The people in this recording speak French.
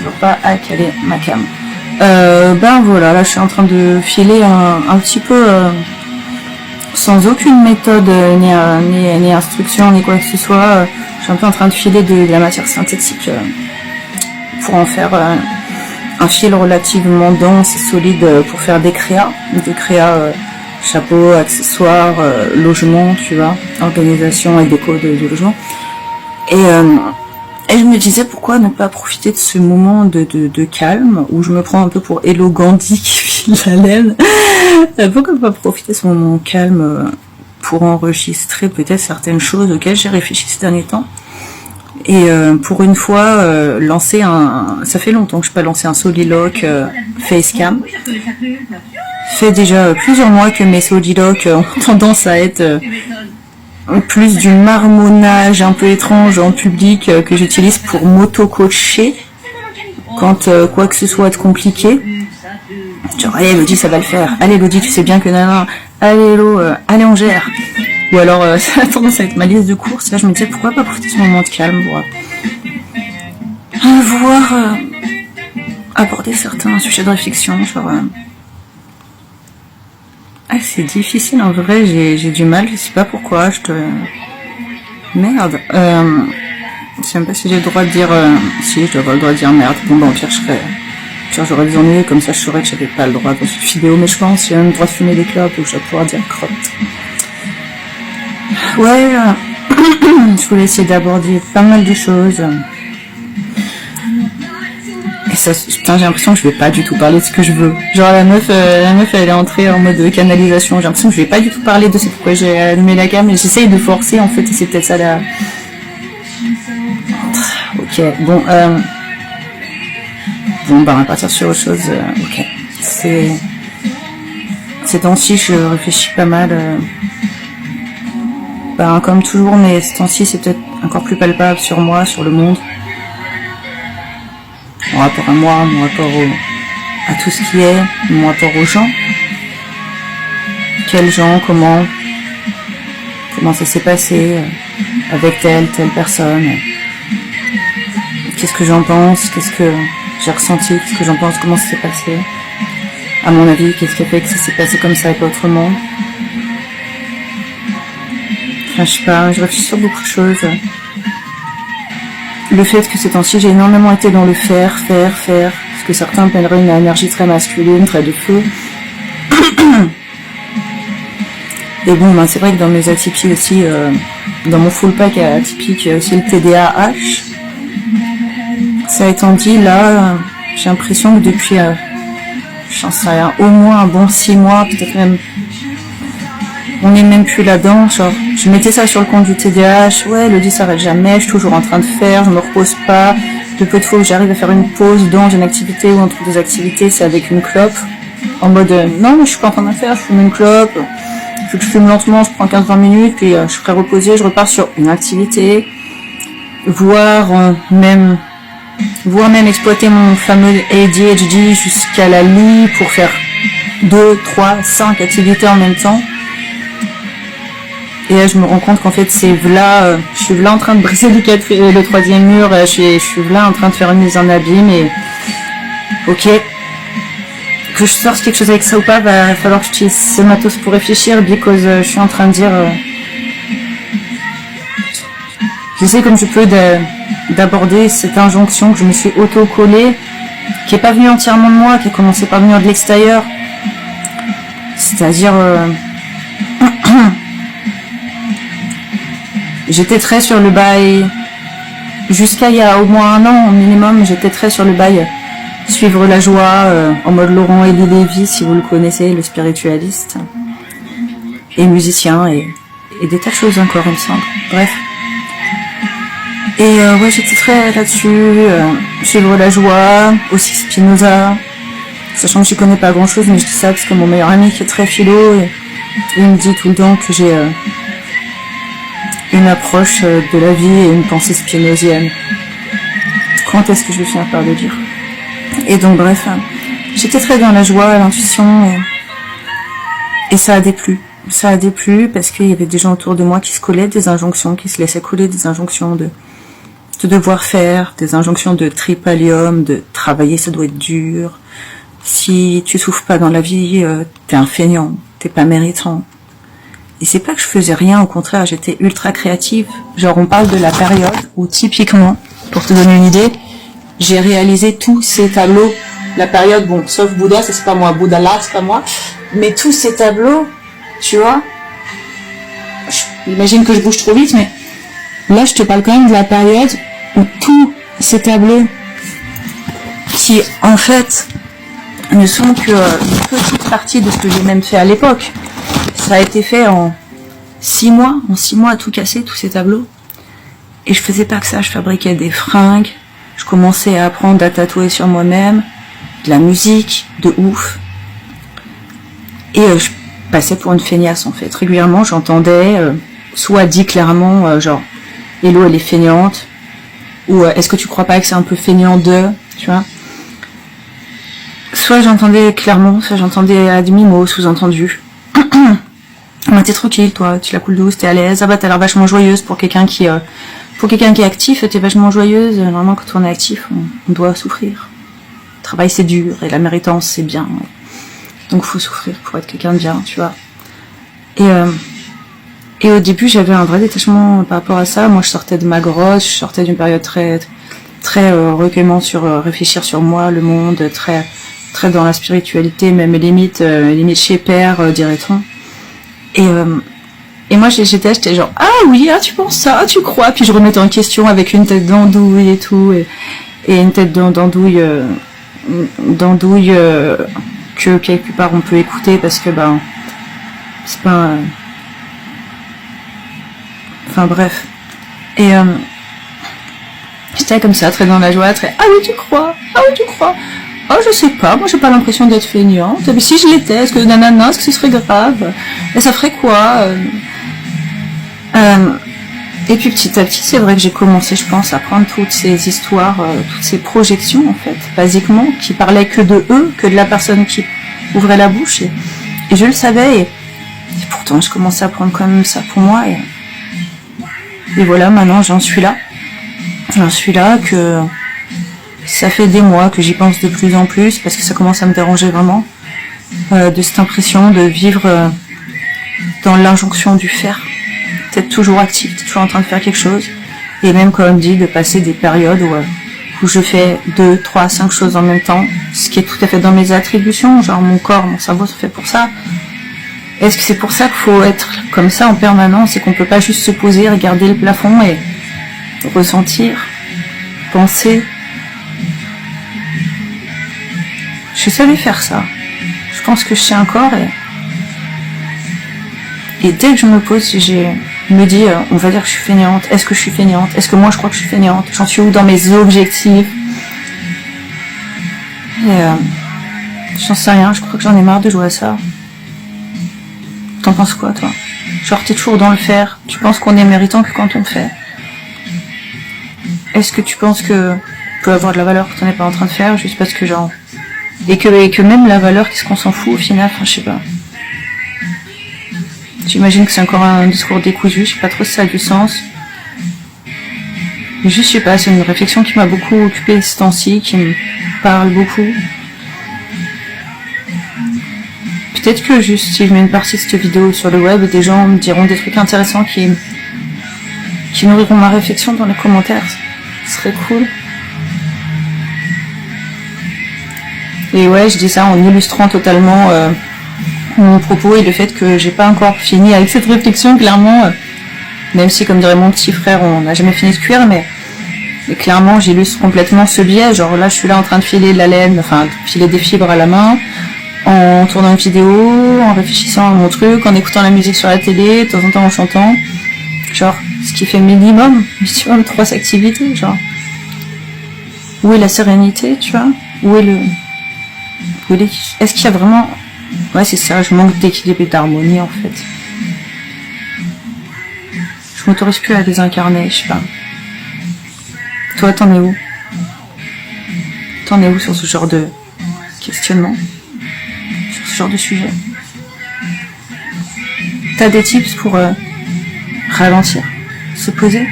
toujours pas à caler ma cam. Ben voilà, là je suis en train de filer un petit peu sans aucune méthode ni instruction ni quoi que ce soit. Je suis un peu en train de filer de la matière synthétique pour en faire un fil relativement dense et solide pour faire des créas chapeau, accessoires, logement, tu vois, organisation et déco de logement. Et je me disais pourquoi ne pas profiter de ce moment de calme où je me prends un peu pour Hello Gandhi qui file la laine. Pourquoi ne pas profiter de ce moment calme pour enregistrer peut-être certaines choses auxquelles j'ai réfléchi ces derniers temps. Et pour une fois, lancer ça fait longtemps que je n'ai pas lancé un soliloque facecam. Ça fait déjà plusieurs mois que mes soliloques ont tendance à être plus du marmonnage un peu étrange en public que j'utilise pour m'auto-coacher quand quoi que ce soit de compliqué. Genre, allez Elodie, ça va le faire. Allez Elodie, tu sais bien que nana. Allez Hello, allez on gère. Ou alors, ça a tendance à être ma liste de courses. Là, je me disais, pourquoi pas profiter de ce moment de calme pour pouvoir aborder certains sujets de réflexion. Genre, c'est difficile en vrai, j'ai du mal, je sais pas pourquoi, Merde. Je sais même pas si j'ai le droit de dire... Si, je dois avoir le droit de dire merde. Bon, bah, au pire, j'aurais des ennuis, comme ça je saurais que j'avais pas le droit dans cette vidéo, mais je pense qu'il y a même le droit de fumer des clopes, donc je vais pouvoir dire crotte. Ouais, je voulais essayer d'aborder pas mal de choses. Et ça, putain, j'ai l'impression que je vais pas du tout parler de ce que je veux. Genre la meuf elle est entrée en mode canalisation. J'ai l'impression que je vais pas du tout parler de ce pourquoi j'ai allumé la cam, mais j'essaye de forcer en fait, et c'est peut-être ça là. Ok, bon, on va partir sur autre chose. Ok, ces temps-ci, je réfléchis pas mal. Comme toujours, mais ces temps-ci, c'est peut-être encore plus palpable sur moi, sur le monde. Mon rapport à moi, mon rapport à tout ce qui est, mon rapport aux gens. Quels gens, comment ça s'est passé avec telle personne. Qu'est-ce que j'en pense, qu'est-ce que j'ai ressenti, qu'est-ce que j'en pense, comment ça s'est passé. À mon avis, qu'est-ce qui a fait que ça s'est passé comme ça et pas autrement. Enfin, je sais pas, je réfléchis sur beaucoup de choses. Le fait que ces temps-ci, j'ai énormément été dans le faire, ce que certains appelleraient une énergie très masculine, très de feu. Et bon, c'est vrai que dans mes atypies aussi, dans mon full pack atypique, il y a aussi le TDAH. Ça étant dit, là, j'ai l'impression que depuis, j'en sais rien, au moins un bon 6 mois, peut-être même, on n'est même plus là-dedans, genre, je mettais ça sur le compte du TDAH, ouais, Elodie s'arrête jamais, je suis toujours en train de faire, je me repose pas, le peu de fois où j'arrive à faire une pause dans une activité ou entre deux activités, c'est avec une clope, en mode, non, mais je suis pas en train de faire, je fume une clope, je fume lentement, je prends 15-20 minutes, puis je serai reposée, je repars sur une activité, voire même exploiter mon fameux ADHD jusqu'à la lie pour faire 2, 3, 5 activités en même temps. Et là, je me rends compte qu'en fait, je suis là en train de briser le troisième mur, je suis là en train de faire une mise en abîme, et ok, que je sorte quelque chose avec ça ou pas, va falloir que j'utilise ce matos pour réfléchir, because je suis en train de dire, j'essaie comme je peux d'aborder cette injonction que je me suis auto-collée, qui est pas venue entièrement de moi, qui a commencé par venir de l'extérieur, c'est-à-dire, j'étais très sur le bail, jusqu'à il y a au moins 1 an au minimum, j'étais très sur le bail suivre la joie, en mode Laurent Elie Lévy, si vous le connaissez, le spiritualiste, et musicien, et des tas de choses encore, il me semble. Bref. Et ouais, j'étais très là-dessus, suivre la joie, aussi Spinoza, sachant que j'y connais pas grand-chose, mais je dis ça parce que mon meilleur ami qui est très philo, et il me dit tout le temps que j'ai une approche de la vie et une pensée spinozienne. Quand est-ce que je vais finir par le dire? Et donc bref, j'étais très dans la joie, l'intuition, et ça a déplu. Ça a déplu parce qu'il y avait des gens autour de moi qui se collaient des injonctions, qui se laissaient couler des injonctions de devoir faire, des injonctions de tripalium, de travailler, ça doit être dur. Si tu souffres pas dans la vie, t'es un feignant, t'es pas méritant. Et c'est pas que je faisais rien, au contraire, j'étais ultra créative. Genre, on parle de la période où, typiquement, pour te donner une idée, j'ai réalisé tous ces tableaux. La période, bon, sauf Bouddha, ça c'est pas moi, Bouddha là, c'est pas moi. Mais tous ces tableaux, tu vois, j'imagine que je bouge trop vite, mais là, je te parle quand même de la période où tous ces tableaux, qui, en fait, ne sont que une petite partie de ce que j'ai même fait à l'époque. Ça a été fait en 6 mois. En 6 mois, à tout casser, tous ces tableaux. Et je faisais pas que ça. Je fabriquais des fringues. Je commençais à apprendre à tatouer sur moi-même. De la musique, de ouf. Et je passais pour une feignasse, en fait. Régulièrement, j'entendais, soit dit clairement, genre, Hello, elle est feignante. Ou est-ce que tu crois pas que c'est un peu feignant de, tu vois. Soit j'entendais clairement, soit j'entendais à demi-mot, sous-entendu. Ah, t'es tranquille, toi, tu la coules douce, t'es à l'aise. Ah bah, t'as l'air vachement joyeuse pour quelqu'un qui est actif, t'es vachement joyeuse. Normalement, quand on est actif, on doit souffrir. Le travail, c'est dur, et la méritance, c'est bien. Donc, faut souffrir pour être quelqu'un de bien, tu vois. Et au début, j'avais un vrai détachement par rapport à ça. Moi, je sortais de ma grotte, je sortais d'une période très recueillement sur réfléchir sur moi, le monde, très dans la spiritualité, même limite chez père, dirait-on. Et moi j'étais genre ah oui, ah tu penses ça, tu crois, puis je remettais en question avec une tête d'andouille et tout, et une tête d'andouille que quelque part on peut écouter parce que ben c'est pas enfin bref. Et j'étais comme ça, très dans la joie, très ah oui tu crois, oh je sais pas, moi j'ai pas l'impression d'être feignante, mais si je l'étais, est-ce que nanana, est-ce que ce serait grave, et ça ferait quoi, et puis petit à petit c'est vrai que j'ai commencé, je pense, à prendre toutes ces histoires, toutes ces projections en fait, basiquement, qui parlaient que de eux, que de la personne qui ouvrait la bouche, et je le savais, et pourtant je commençais à prendre quand même ça pour moi, et voilà, maintenant j'en suis là, que ça fait des mois que j'y pense de plus en plus parce que ça commence à me déranger vraiment, de cette impression de vivre dans l'injonction du faire, d'être toujours actif, d'être toujours en train de faire quelque chose, et même comme on dit, de passer des périodes où je fais 2, 3, 5 choses en même temps, ce qui est tout à fait dans mes attributions, genre mon corps, mon cerveau sont faits pour ça. Est-ce que c'est pour ça qu'il faut être comme ça en permanence et qu'on peut pas juste se poser, regarder le plafond et ressentir, penser? Je savais faire ça. Je pense que je sais encore, et dès que je me pose, je me dis, on va dire que je suis feignante. Est-ce que je suis feignante? Est-ce que moi je crois que je suis feignante? J'en suis où dans mes objectifs? Et j'en sais rien, je crois que j'en ai marre de jouer à ça. T'en penses quoi, toi? Genre, t'es toujours dans le faire. Tu penses qu'on est méritant que quand on le fait? Est-ce que tu penses que peut avoir de la valeur quand on n'est pas en train de faire, juste parce que genre... Et que même la valeur, qu'est-ce qu'on s'en fout au final? Enfin, je sais pas. J'imagine que c'est encore un discours décousu, je sais pas trop si ça a du sens. Mais juste, je sais pas, c'est une réflexion qui m'a beaucoup occupée ces temps-ci, qui me parle beaucoup. Peut-être que juste, si je mets une partie de cette vidéo sur le web, des gens me diront des trucs intéressants qui nourriront ma réflexion dans les commentaires. Ce serait cool. Et ouais, je dis ça en illustrant totalement mon propos et le fait que j'ai pas encore fini avec cette réflexion, clairement. Même si, comme dirait mon petit frère, on n'a jamais fini de cuire, mais clairement, j'illustre complètement ce biais. Genre là, je suis là en train de filer de la laine, enfin, de filer des fibres à la main, en tournant une vidéo, en réfléchissant à mon truc, en écoutant la musique sur la télé, de temps en temps en chantant. Genre, ce qui fait minimum 3 activités, genre. Où est la sérénité, tu vois? Est-ce qu'il y a vraiment... Ouais, c'est ça, je manque d'équilibre et d'harmonie, en fait. Je m'autorise plus à désincarner, je sais pas. Toi, t'en es où? T'en es où sur ce genre de questionnement? Sur ce genre de sujet? T'as des tips pour ralentir, se poser?